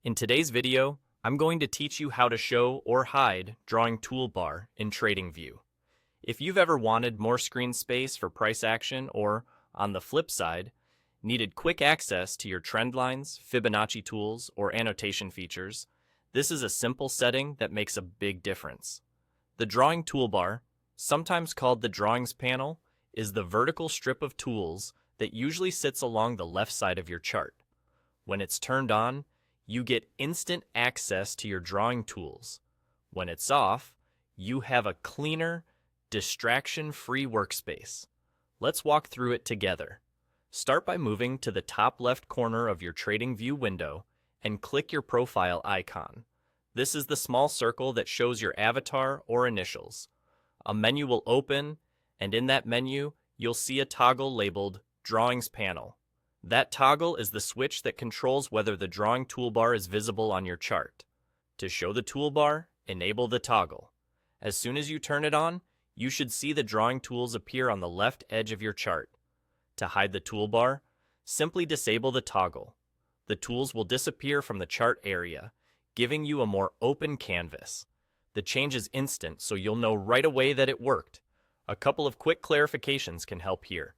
In today's video, I'm going to teach you how to show or hide drawing toolbar in TradingView. If you've ever wanted more screen space for price action or, on the flip side, needed quick access to your trend lines, Fibonacci tools, or annotation features, this is a simple setting that makes a big difference. The drawing toolbar, sometimes called the drawings panel, is the vertical strip of tools that usually sits along the left side of your chart. When it's turned on, you get instant access to your drawing tools. When it's off, you have a cleaner, distraction-free workspace. Let's walk through it together. Start by moving to the top left corner of your TradingView window and click your profile icon. This is the small circle that shows your avatar or initials. A menu will open, and in that menu, you'll see a toggle labeled Drawings Panel. That toggle is the switch that controls whether the drawing toolbar is visible on your chart. To show the toolbar, enable the toggle. As soon as you turn it on, you should see the drawing tools appear on the left edge of your chart. To hide the toolbar, simply disable the toggle. The tools will disappear from the chart area, giving you a more open canvas. The change is instant, so you'll know right away that it worked. A couple of quick clarifications can help here.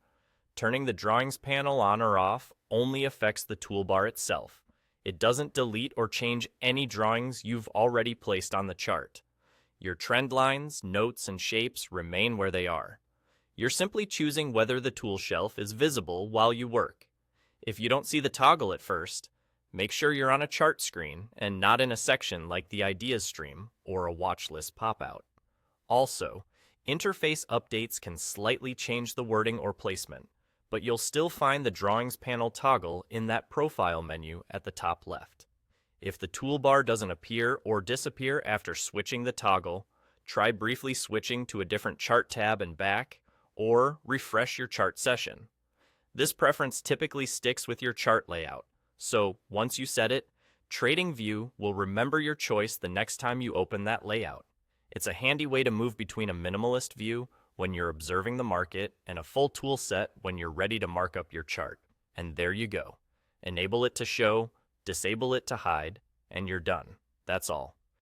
Turning the drawings panel on or off only affects the toolbar itself. It doesn't delete or change any drawings you've already placed on the chart. Your trend lines, notes, and shapes remain where they are. You're simply choosing whether the tool shelf is visible while you work. If you don't see the toggle at first, make sure you're on a chart screen and not in a section like the Ideas stream or a watch list pop-out. Also, interface updates can slightly change the wording or placement, but you'll still find the Drawings Panel toggle in that profile menu at the top left. If the toolbar doesn't appear or disappear after switching the toggle, try briefly switching to a different chart tab and back, or refresh your chart session. This preference typically sticks with your chart layout, so once you set it, TradingView will remember your choice the next time you open that layout. It's a handy way to move between a minimalist view when you're observing the market and a full tool set when you're ready to mark up your chart. And there you go. Enable it to show, disable it to hide, and you're done. That's all.